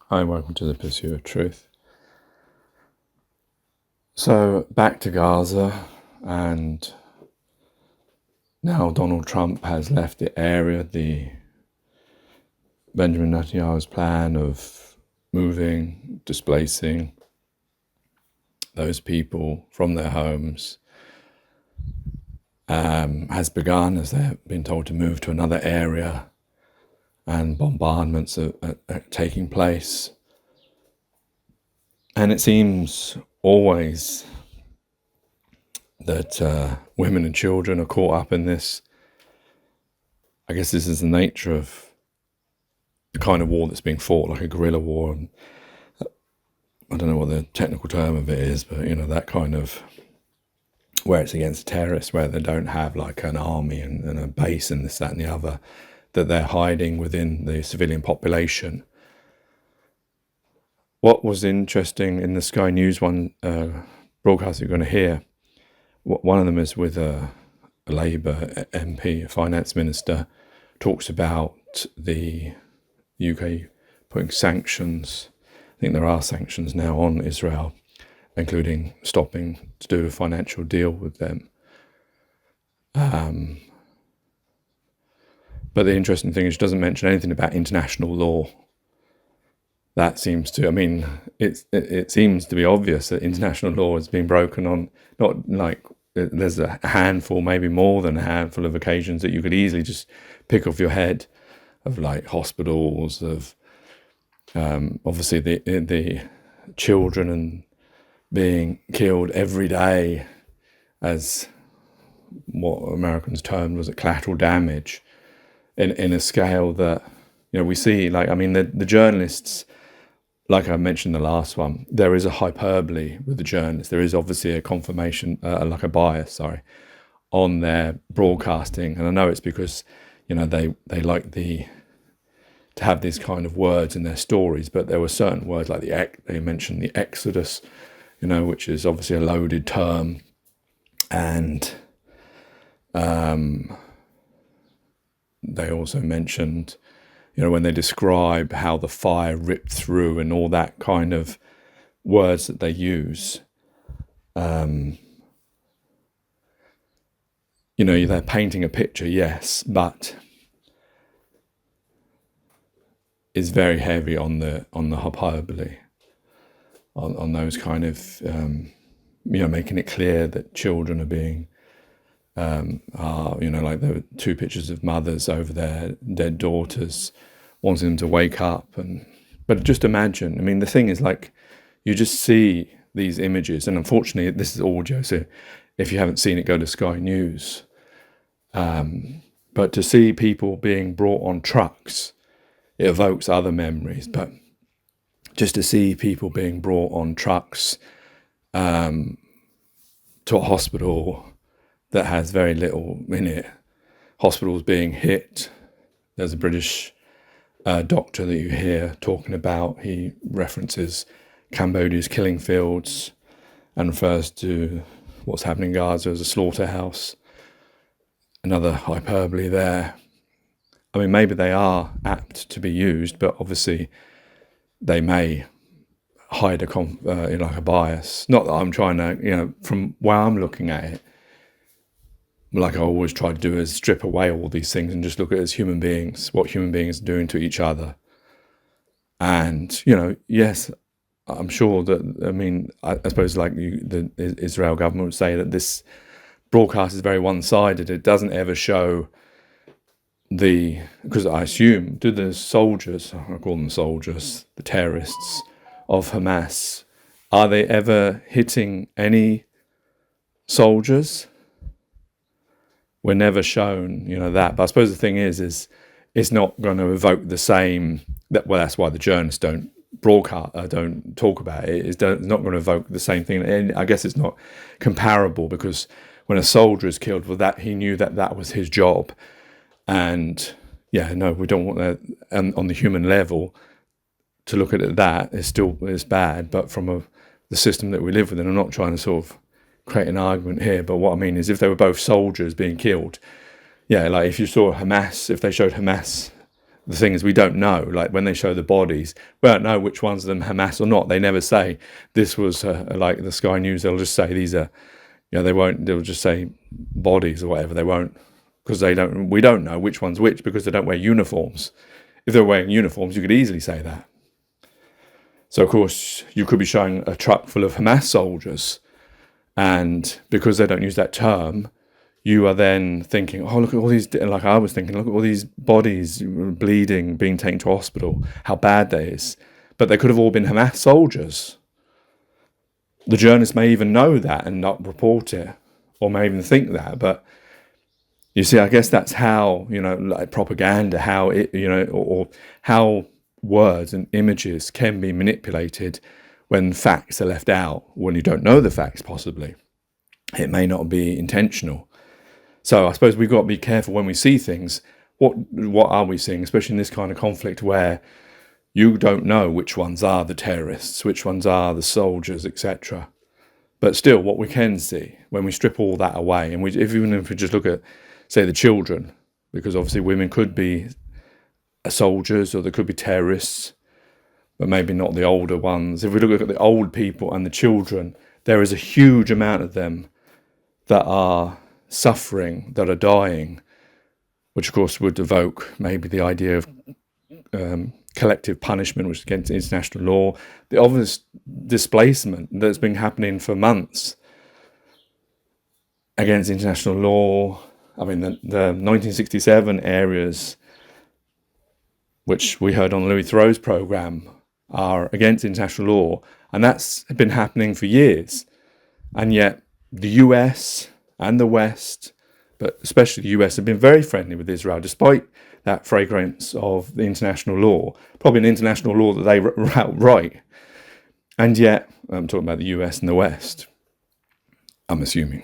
Hi, welcome to the Pursuit of Truth. So, back to Gaza, and now Donald Trump has left the area. The Benjamin Netanyahu's plan of moving, displacing those people from their homes has begun, as they've been told to move to another area, and bombardments are taking place. And it seems always that women and children are caught up in this. I guess this is the nature of the kind of war that's being fought, like a guerrilla war. And I don't know what the technical term of it is, but that kind of where it's against terrorists, where they don't have like an army and a base and this, that, and the other, that they're hiding within the civilian population. What was interesting in the Sky News one broadcast you're going to hear, one of them is with a Labour MP, a finance minister, talks about the UK putting sanctions. I think there are sanctions now on Israel, including stopping to do a financial deal with them. But the interesting thing is she doesn't mention anything about international law. That seems to, it seems to be obvious that international law has been broken on, not like there's a handful, maybe more than a handful of occasions that you could easily just pick off your head, of like hospitals, of obviously the children and being killed every day as what Americans termed was collateral damage in a scale that we see. The journalists, like I mentioned in the last one, there is a hyperbole with the journalists. There is obviously a confirmation, like a bias, on their broadcasting. And I know it's because, they like to have these kind of words in their stories, but there were certain words like they mentioned the Exodus, which is obviously a loaded term. And they also mentioned, when they describe how the fire ripped through and all that kind of words that they use, they're painting a picture, yes, but is very heavy on the hyperbole, on those kind of, making it clear that children are being, like there were two pictures of mothers over their dead daughters, wanting them to wake up. But just imagine, the thing is, like, you just see these images, and unfortunately this is audio, so if you haven't seen it, go to Sky News. But to see people being brought on trucks, it evokes other memories. But just to see people being brought on trucks to a hospital that has very little in it, hospitals being hit. There's a British doctor that you hear talking about. He references Cambodia's killing fields and refers to what's happening in Gaza as a slaughterhouse. Another hyperbole there. Maybe they are apt to be used, but obviously they may hide a bias. Not that I'm trying to, from where I'm looking at it, like I always try to do, is strip away all these things and just look at it as human beings, what human beings are doing to each other. And, yes, I'm sure that, I suppose like the Israel government would say that this broadcast is very one-sided. It doesn't ever show because I assume, do the soldiers, I call them soldiers, the terrorists of Hamas, are they ever hitting any soldiers? We're never shown, that. But I suppose the thing is it's not going to evoke the same. That's why the journalists don't broadcast, don't talk about it. It's not going to evoke the same thing. And I guess it's not comparable, because when a soldier is killed, he knew that was his job. And we don't want that. And on the human level, to look at it, that is bad. But from the system that we live within, I'm not trying to sort of create an argument here, but what I mean is, if they were both soldiers being killed, like if you saw Hamas, if they showed Hamas The thing is, we don't know. Like when they show the bodies, we don't know which ones of them Hamas or not. They never say this was like the Sky News. They'll just say these are, they won't. They'll just say bodies or whatever. They won't, because they don't. We don't know which one's which because they don't wear uniforms. If they're wearing uniforms, you could easily say that. So of course, you could be showing a truck full of Hamas soldiers, and because they don't use that term, you are then thinking, oh, look at all these, like I was thinking, look at all these bodies bleeding, being taken to hospital, how bad that is. But they could have all been Hamas soldiers. The journalists may even know that and not report it, or may even think that. But you see, I guess that's how, like propaganda, how it, or how words and images can be manipulated when facts are left out, when you don't know the facts possibly. It may not be intentional. So I suppose we've got to be careful when we see things. What are we seeing, especially in this kind of conflict where you don't know which ones are the terrorists, which ones are the soldiers, etc. But still, what we can see when we strip all that away, and even if we just look at, say, the children, because obviously women could be soldiers or there could be terrorists, but maybe not the older ones. If we look at the old people and the children, there is a huge amount of them that are suffering, that are dying, which of course would evoke maybe the idea of collective punishment, which is against international law. The obvious displacement that's been happening for months against international law. I mean, the 1967 areas, which we heard on Louis Theroux's programme, are against international law, and that's been happening for years. And yet the US and the West, but especially the US, have been very friendly with Israel, despite that fragrance of the international law, probably an international law that they write. And yet, I'm talking about the US and the West, I'm assuming.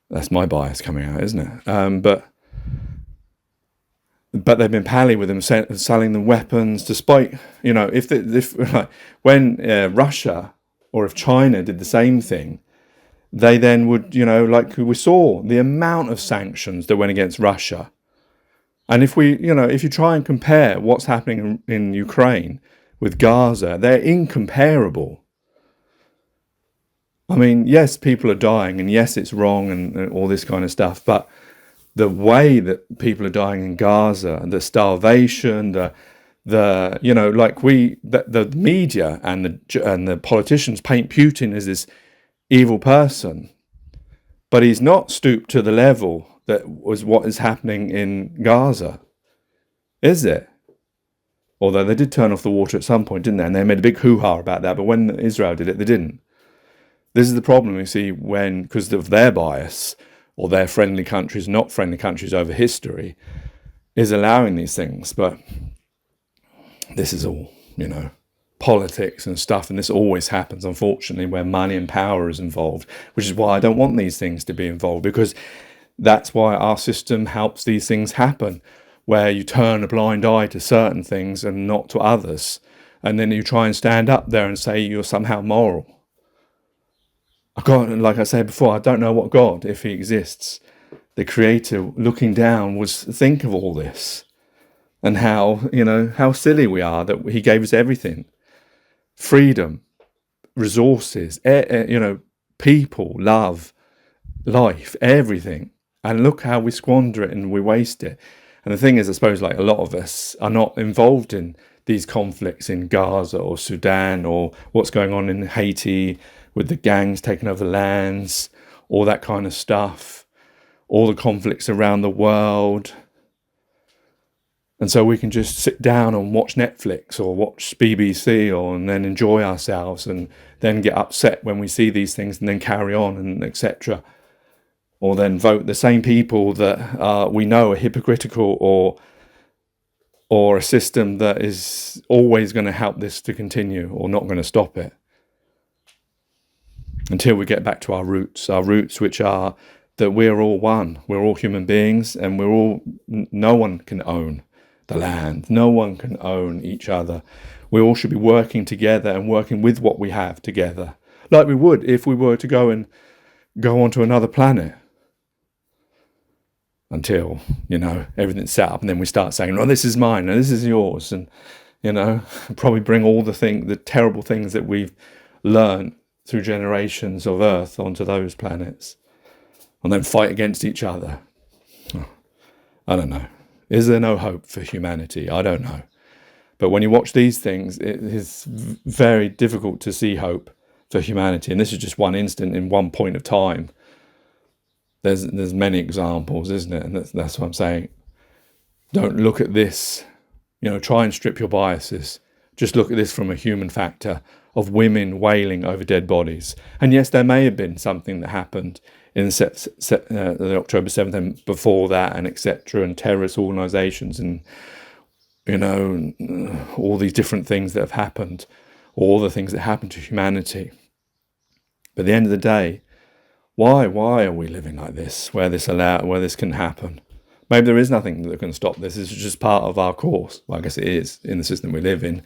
That's my bias coming out, isn't it? But they've been pally with them, selling them weapons, despite, when Russia or if China did the same thing, they then would, like we saw, the amount of sanctions that went against Russia. And if you try and compare what's happening in Ukraine with Gaza, they're incomparable. I mean, yes, people are dying, and yes, it's wrong and all this kind of stuff, but the way that people are dying in Gaza, the starvation, the media and the politicians paint Putin as this evil person, but he's not stooped to the level that was what is happening in Gaza, is it? Although they did turn off the water at some point, didn't they? And they made a big hoo-ha about that, but when Israel did it, they didn't. This is the problem we see because of their bias, or their friendly countries, not friendly countries over history, is allowing these things. But this is all, politics and stuff, and this always happens, unfortunately, where money and power is involved, which is why I don't want these things to be involved, because that's why our system helps these things happen, where you turn a blind eye to certain things and not to others, and then you try and stand up there and say you're somehow moral. Like I said before, I don't know what God, if he exists, the creator looking down, would think of all this, and how silly we are that he gave us everything. Freedom, resources, people, love, life, everything. And look how we squander it and we waste it. And the thing is, I suppose, like a lot of us are not involved in these conflicts in Gaza or Sudan, or what's going on in Haiti with the gangs taking over lands, all that kind of stuff, all the conflicts around the world. And so we can just sit down and watch Netflix or watch BBC and then enjoy ourselves, and then get upset when we see these things and then carry on, and etc. Or then vote the same people that we know are hypocritical, or a system that is always going to help this to continue or not going to stop it. Until we get back to our roots which are that we're all one. We're all human beings, and no one can own the land. No one can own each other. We all should be working together and working with what we have together, like we would if we were to go onto another planet. until, everything's set up, and then we start saying, oh, this is mine and this is yours, and, probably bring all the terrible things that we've learned through generations of Earth onto those planets, and then fight against each other. I don't know. Is there no hope for humanity? I don't know. But when you watch these things, it is very difficult to see hope for humanity. And this is just one instant in one point of time. There's many examples, isn't it? And that's what I'm saying. Don't look at this, try and strip your biases. Just look at this from a human factor of women wailing over dead bodies. And yes, there may have been something that happened in the October 7th and before that, and etc., and terrorist organisations, and all these different things that have happened, all the things that happen to humanity. But at the end of the day, why are we living like this, where this can happen? Maybe there is nothing that can stop this. It's just part of our course. Well, I guess it is in the system we live in.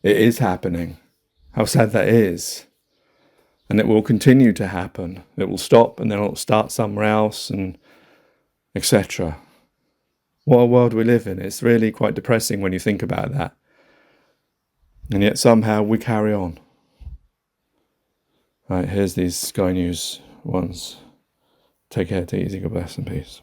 It is happening. How sad that is. And it will continue to happen. It will stop and then it will start somewhere else, and etc. What a world we live in. It's really quite depressing when you think about that. And yet somehow we carry on. Right, here's these Sky News ones. Take care, take it easy, God bless and peace.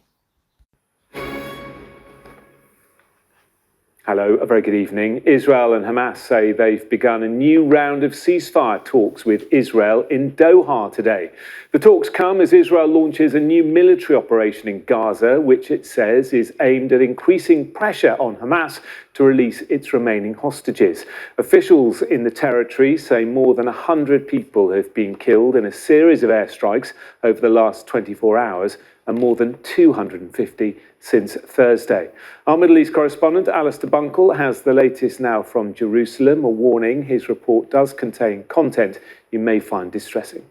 Hello, a very good evening. Israel and Hamas say they've begun a new round of ceasefire talks with Israel in Doha today. The talks come as Israel launches a new military operation in Gaza, which it says is aimed at increasing pressure on Hamas to release its remaining hostages. Officials in the territory say more than 100 people have been killed in a series of airstrikes over the last 24 hours, and more than 250 since Thursday. Our Middle East correspondent, Alistair Bunkle, has the latest now from Jerusalem. A warning, his report does contain content you may find distressing.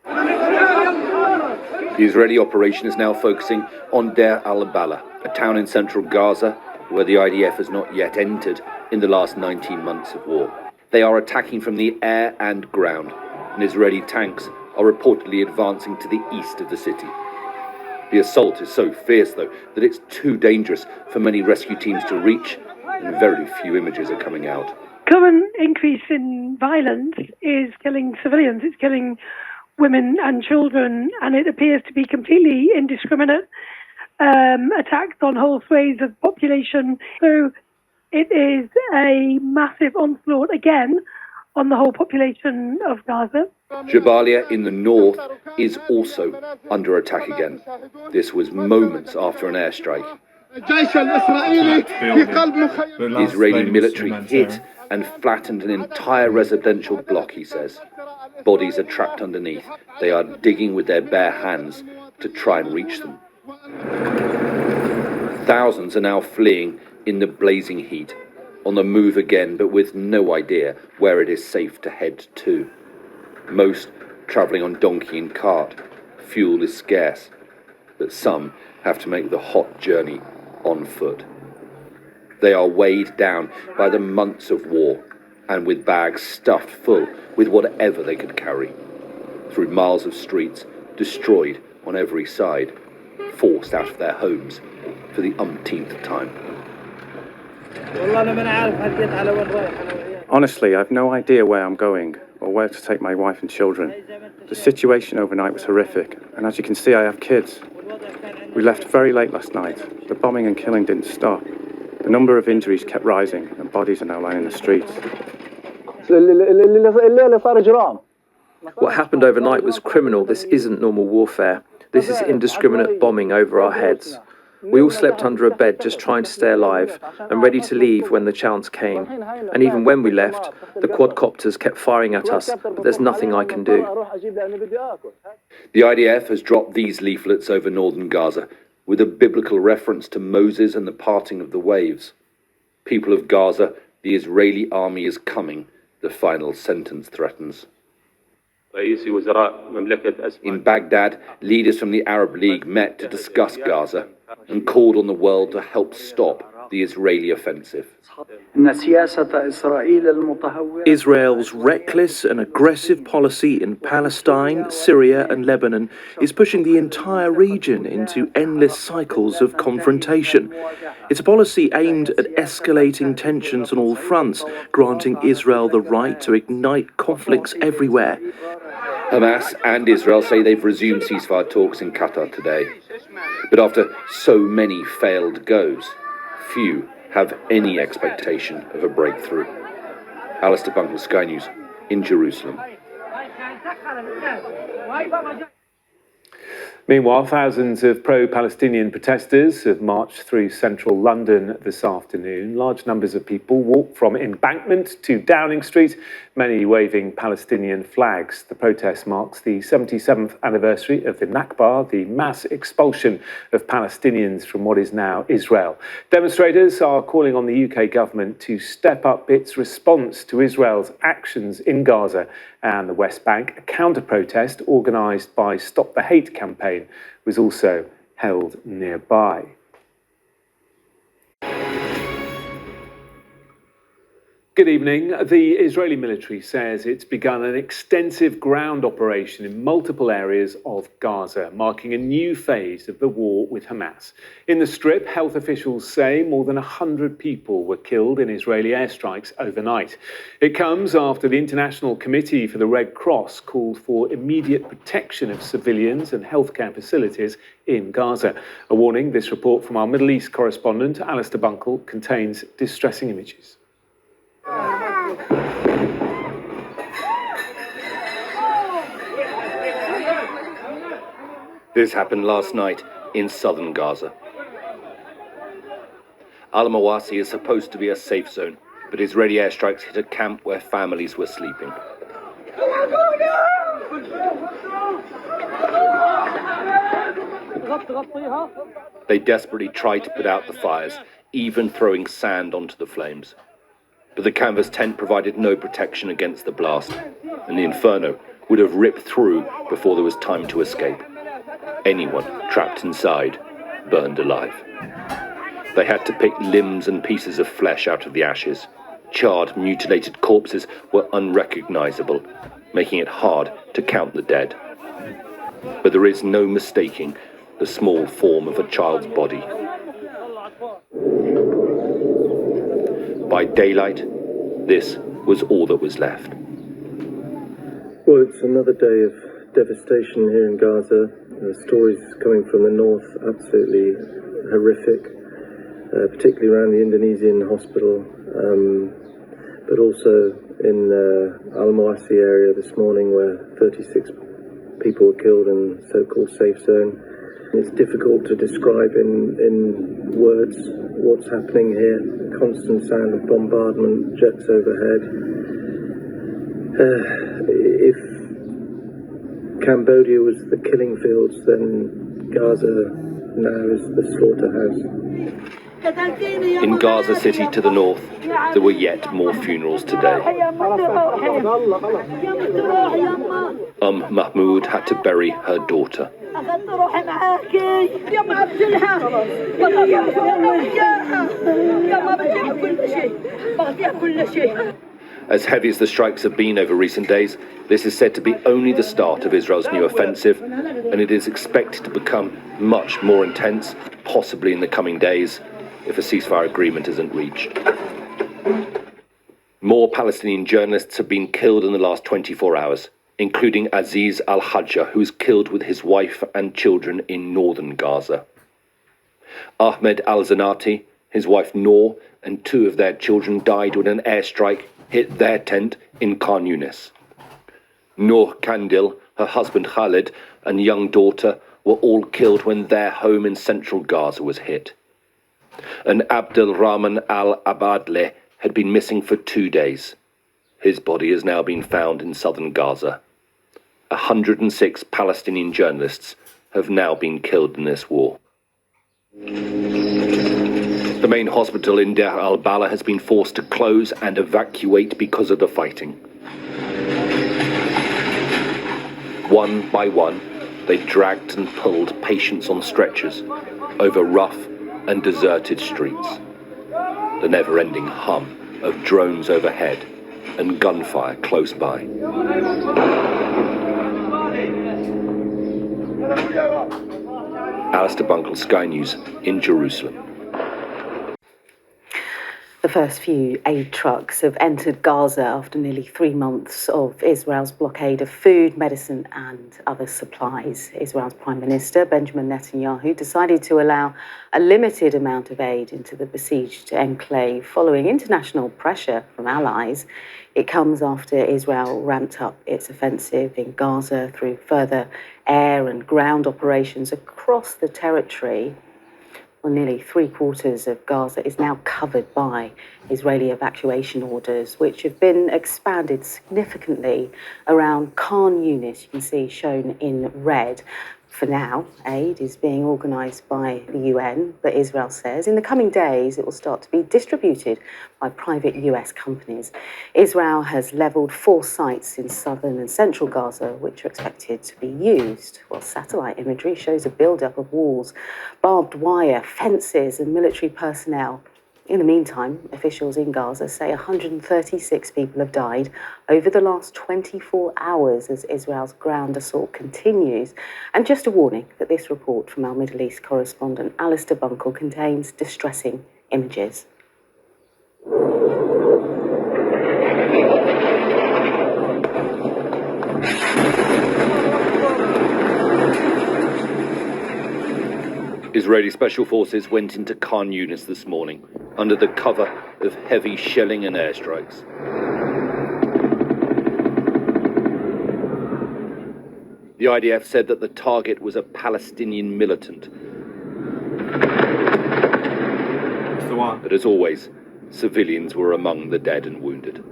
The Israeli operation is now focusing on Deir al-Balah, a town in central Gaza where the IDF has not yet entered in the last 19 months of war. They are attacking from the air and ground, and Israeli tanks are reportedly advancing to the east of the city. The assault is so fierce, though, that it's too dangerous for many rescue teams to reach, and very few images are coming out. Current increase in violence is killing civilians. It's killing women and children, and it appears to be completely indiscriminate attacks on whole swathes of population. So it is a massive onslaught again on the whole population of Gaza. Jabalia in the north is also under attack again. This was moments after an airstrike. The Israeli military hit and flattened an entire residential block, he says. Bodies are trapped underneath. They are digging with their bare hands to try and reach them. Thousands are now fleeing in the blazing heat, on the move again, but with no idea where it is safe to head to. Most travelling on donkey and cart. Fuel is scarce, but some have to make the hot journey on foot. They are weighed down by the months of war, and with bags stuffed full with whatever they could carry. Through miles of streets, destroyed on every side, forced out of their homes for the umpteenth time. Honestly, I've no idea where I'm going or where to take my wife and children. The situation overnight was horrific, and as you can see, I have kids. We left very late last night. The bombing and killing didn't stop. The number of injuries kept rising, and bodies are now lying in the streets. What happened overnight was criminal. This isn't normal warfare. This is indiscriminate bombing over our heads. We all slept under a bed just trying to stay alive and ready to leave when the chance came. And even when we left, the quadcopters kept firing at us, but there's nothing I can do. The IDF has dropped these leaflets over northern Gaza with a biblical reference to Moses and the parting of the waves. People of Gaza, the Israeli army is coming, the final sentence threatens. In Baghdad, leaders from the Arab League met to discuss Gaza and called on the world to help stop the Israeli offensive. Israel's reckless and aggressive policy in Palestine, Syria and Lebanon is pushing the entire region into endless cycles of confrontation. It's a policy aimed at escalating tensions on all fronts, granting Israel the right to ignite conflicts everywhere. Hamas and Israel say they've resumed ceasefire talks in Qatar today. But after so many failed goes, few have any expectation of a breakthrough. Alistair Bunkle, Sky News, in Jerusalem. Meanwhile, thousands of pro-Palestinian protesters have marched through central London this afternoon. Large numbers of people walked from Embankment to Downing Street, many waving Palestinian flags. The protest marks the 77th anniversary of the Nakba, the mass expulsion of Palestinians from what is now Israel. Demonstrators are calling on the UK government to step up its response to Israel's actions in Gaza and the West Bank. A counter-protest organised by Stop the Hate campaign was also held nearby. Good evening. The Israeli military says it's begun an extensive ground operation in multiple areas of Gaza, marking a new phase of the war with Hamas. In the Strip, health officials say more than 100 people were killed in Israeli airstrikes overnight. It comes after the International Committee for the Red Cross called for immediate protection of civilians and healthcare facilities in Gaza. A warning, this report from our Middle East correspondent, Alistair Bunkle, contains distressing images. This happened last night in southern Gaza. Al-Mawasi is supposed to be a safe zone, but Israeli airstrikes hit a camp where families were sleeping. They desperately tried to put out the fires, even throwing sand onto the flames. But the canvas tent provided no protection against the blast, and the inferno would have ripped through before there was time to escape. Anyone trapped inside burned alive. They had to pick limbs and pieces of flesh out of the ashes. Charred, mutilated corpses were unrecognizable, making it hard to count the dead. But there is no mistaking the small form of a child's body. By daylight, this was all that was left. Well, it's another day of devastation here in Gaza. Stories coming from the north, absolutely horrific, particularly around the Indonesian hospital, but also in Al-Mawasi area this morning where 36 people were killed in so-called safe zone. It's difficult to describe in words what's happening here. Constant sound of bombardment, jets overhead. If Cambodia was the killing fields, then Gaza now is the slaughterhouse. In Gaza City to the north, there were yet more funerals today. Mahmoud had to bury her daughter. As heavy as the strikes have been over recent days, this is said to be only the start of Israel's new offensive, and it is expected to become much more intense, possibly in the coming days, if a ceasefire agreement isn't reached. More Palestinian journalists have been killed in the last 24 hours, including Aziz al-Hajja, who was killed with his wife and children in northern Gaza. Ahmed al-Zanati, his wife Noor, and 2 of their children died when an airstrike hit their tent in Khan Yunis. Noor Kandil, her husband Khalid, and young daughter were all killed when their home in central Gaza was hit. And Abdel Rahman al-Abadleh had been missing for 2 days. His body has now been found in southern Gaza. 106 Palestinian journalists have now been killed in this war. The main hospital in Deir al-Balah has been forced to close and evacuate because of the fighting. One by one, they dragged and pulled patients on stretchers over rough and deserted streets. the never-ending hum of drones overhead and gunfire close by. Alistair Bunkle, Sky News in Jerusalem. The first few aid trucks have entered Gaza after nearly 3 months of Israel's blockade of food, medicine and other supplies. Israel's Prime Minister, Benjamin Netanyahu, decided to allow a limited amount of aid into the besieged enclave following international pressure from allies. It comes after Israel ramped up its offensive in Gaza through further air and ground operations across the territory. Well, nearly 3/4 of Gaza is now covered by Israeli evacuation orders, which have been expanded significantly around Khan Yunis, you can see shown in red. For now, aid is being organised by the UN, but Israel says in the coming days it will start to be distributed by private US companies. Israel has levelled 4 sites in southern and central Gaza, which are expected to be used, while satellite imagery shows a build-up of walls, barbed wire, fences and military personnel. In the meantime, officials in Gaza say 136 people have died over the last 24 hours as Israel's ground assault continues. And just a warning that this report from our Middle East correspondent Alistair Bunkle contains distressing images. Israeli special forces went into Khan Yunis this morning under the cover of heavy shelling and airstrikes. The IDF said that the target was a Palestinian militant. But as always, civilians were among the dead and wounded.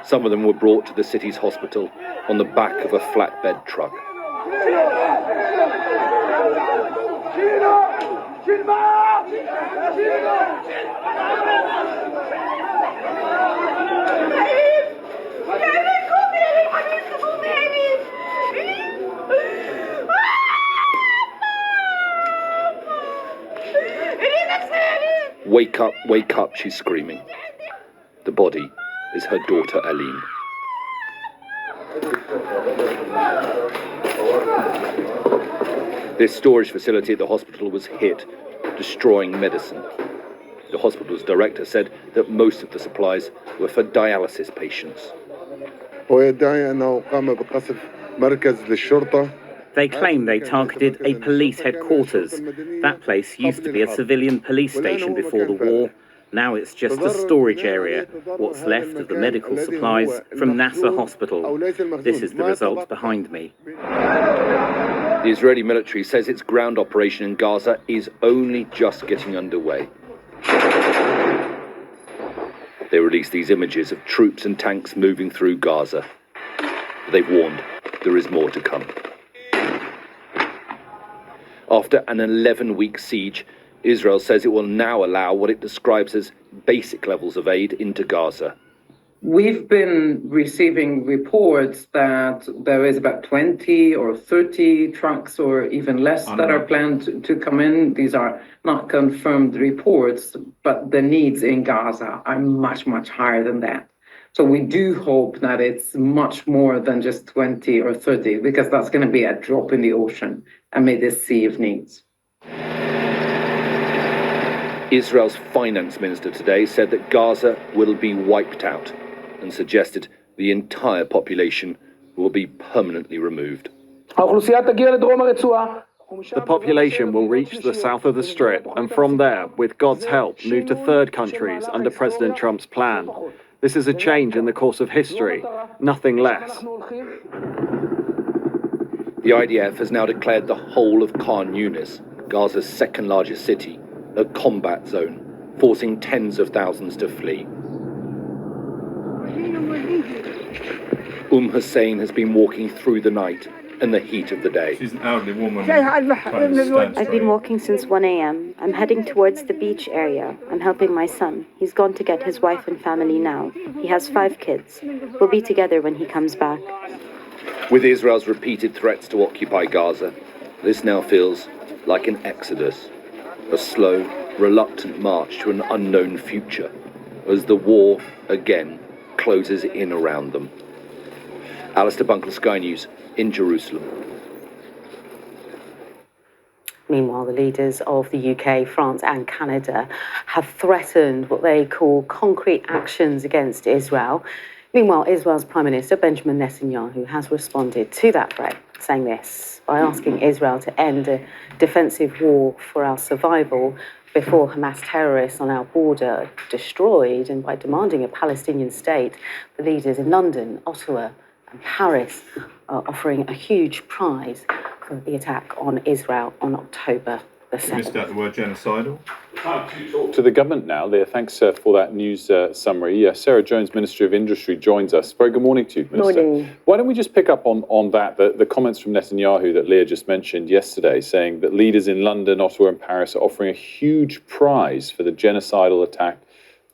Some of them were brought to the city's hospital on the back of a flatbed truck. Wake up, she's screaming. The body is her daughter Aline. This storage facility at the hospital was hit, destroying medicine. The hospital's director said that most of the supplies were for dialysis patients. They claim they targeted a police headquarters. That place used to be a civilian police station before the war. Now it's just a storage area, what's left of the medical supplies from Nasser Hospital. This is the result behind me. The Israeli military says its ground operation in Gaza is only just getting underway. They released these images of troops and tanks moving through Gaza. They've warned there is more to come. After an 11-week siege, Israel says it will now allow what it describes as basic levels of aid into Gaza. We've been receiving reports that there is about 20 or 30 trucks or even less that are planned to come in. These are not confirmed reports, but the needs in Gaza are much, much higher than that. So we do hope that it's much more than just 20 or 30, because that's going to be a drop in the ocean amid this sea of needs. Israel's finance minister today said that Gaza will be wiped out and suggested the entire population will be permanently removed. The population will reach the south of the Strip and from there, with God's help, move to third countries under President Trump's plan. This is a change in the course of history, nothing less. The IDF has now declared the whole of Khan Yunis, Gaza's second largest city, a combat zone, forcing tens of thousands to flee. Hussein has been walking through the night and the heat of the day. She's an elderly woman. I've been walking since 1 a.m. I'm heading towards the beach area. I'm helping my son. He's gone to get his wife and family now. He has 5 kids. We'll be together when he comes back. With Israel's repeated threats to occupy Gaza, This now feels like an exodus, a slow, reluctant march to an unknown future, as the war, again, closes in around them. Alistair Bunkle, Sky News, in Jerusalem. Meanwhile, the leaders of the UK, France and Canada have threatened what they call concrete actions against Israel. Meanwhile, Israel's Prime Minister Benjamin Netanyahu has responded to that threat, saying this by asking Israel to end a defensive war for our survival before Hamas terrorists on our border are destroyed, and by demanding a Palestinian state. The leaders in London, Ottawa and Paris are offering a huge prize for the attack on Israel on October the 7th. You missed out the word genocidal. To the government now, Leah. Thanks for that news summary. Sarah Jones, Minister of Industry, joins us. Very good morning to you, Minister. Morning. Why don't we just pick up on that, the comments from Netanyahu that Leah just mentioned yesterday, saying that leaders in London, Ottawa and Paris are offering a huge prize for the genocidal attack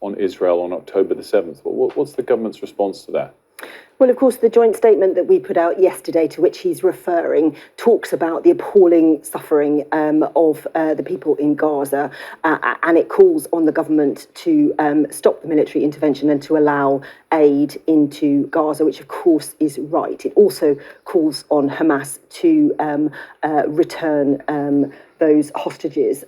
on Israel on October the 7th. What's the government's response to that? Well, of course, the joint statement that we put out yesterday, to which he's referring, talks about the appalling suffering of the people in Gaza, and it calls on the government to stop the military intervention and to allow aid into Gaza, which of course is right. It also calls on Hamas to return those hostages.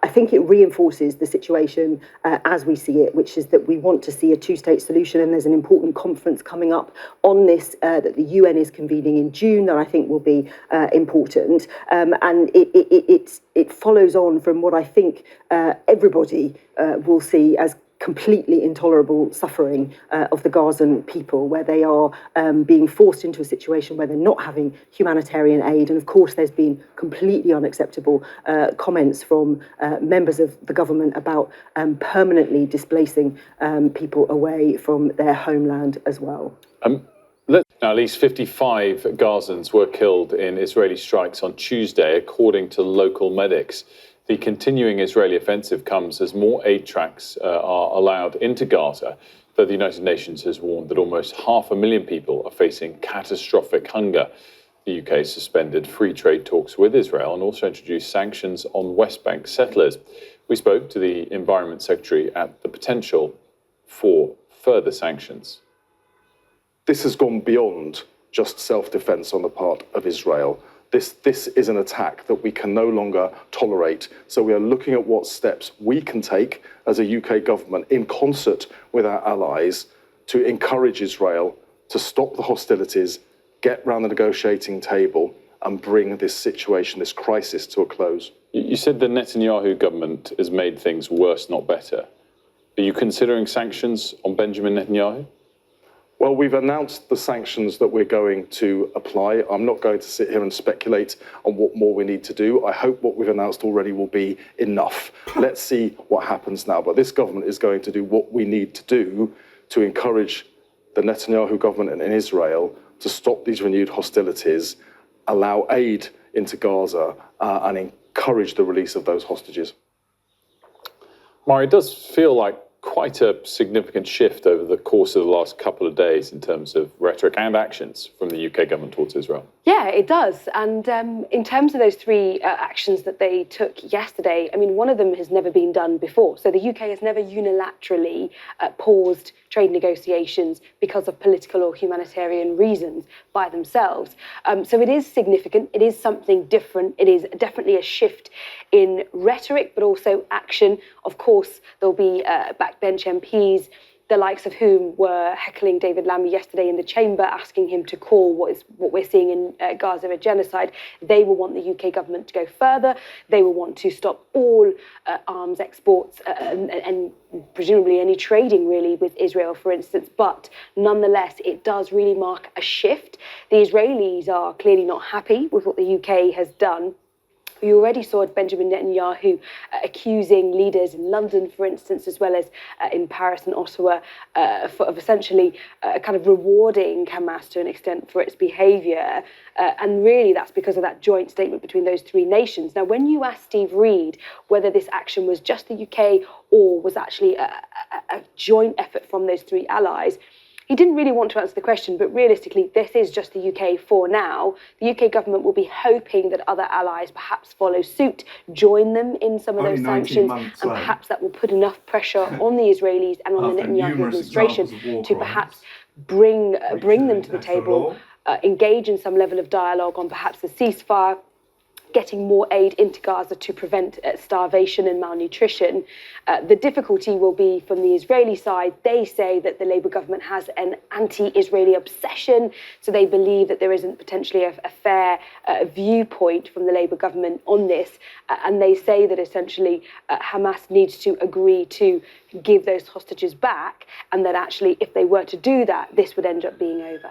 I think it reinforces the situation as we see it, which is that we want to see a two-state solution, and there's an important conference coming up on this that the UN is convening in June that I think will be important, and it follows on from what I think everybody will see as completely intolerable suffering of the Gazan people, where they are being forced into a situation where they're not having humanitarian aid. And of course, there's been completely unacceptable comments from members of the government about permanently displacing people away from their homeland as well. Now, at least 55 Gazans were killed in Israeli strikes on Tuesday, according to local medics. The continuing Israeli offensive comes as more aid trucks are allowed into Gaza, though the United Nations has warned that almost 500,000 people are facing catastrophic hunger. The UK suspended free trade talks with Israel and also introduced sanctions on West Bank settlers. We spoke to the Environment Secretary at the potential for further sanctions. This has gone beyond just self-defense on the part of Israel. This is an attack that we can no longer tolerate. So we are looking at what steps we can take as a UK government in concert with our allies to encourage Israel to stop the hostilities, get round the negotiating table and bring this situation, this crisis, to a close. You said the Netanyahu government has made things worse, not better. Are you considering sanctions on Benjamin Netanyahu? Well, we've announced the sanctions that we're going to apply. I'm not going to sit here and speculate on what more we need to do. I hope what we've announced already will be enough. Let's see what happens now. But this government is going to do what we need to do to encourage the Netanyahu government in Israel to stop these renewed hostilities, allow aid into Gaza, and encourage the release of those hostages. Mari, it does feel like quite a significant shift over the course of the last couple of days in terms of rhetoric and actions from the UK government towards Israel. Yeah, it does. And in terms of those three actions that they took yesterday, I mean, one of them has never been done before. So the UK has never unilaterally paused trade negotiations because of political or humanitarian reasons by themselves. So it is significant. It is something different. It is definitely a shift in rhetoric, but also action. Of course, there'll be backbench MPs, the likes of whom were heckling David Lammy yesterday in the chamber, asking him to call what we're seeing in Gaza a genocide. They will want the UK government to go further. They will want to stop all arms exports and presumably any trading really with Israel, for instance. But nonetheless, it does really mark a shift. The Israelis are clearly not happy with what the UK has done. We already saw Benjamin Netanyahu accusing leaders in London, for instance, as well as in Paris and Ottawa, of essentially kind of rewarding Hamas to an extent for its behaviour. And really that's because of that joint statement between those three nations. Now, when you asked Steve Reed whether this action was just the UK or was actually a joint effort from those three allies, He didn't really want to answer the question, but realistically, this is just the UK for now. The UK government will be hoping that other allies perhaps follow suit, join them in some of those sanctions, and perhaps that will put enough pressure on the Israelis and on the Netanyahu administration to perhaps bring them to the table, engage in some level of dialogue on perhaps a ceasefire, getting more aid into Gaza to prevent starvation and malnutrition. The difficulty will be from the Israeli side. They say that the Labour government has an anti-Israeli obsession, so they believe that there isn't potentially a fair viewpoint from the Labour government on this, and they say that essentially Hamas needs to agree to give those hostages back, and that actually if they were to do that, this would end up being over.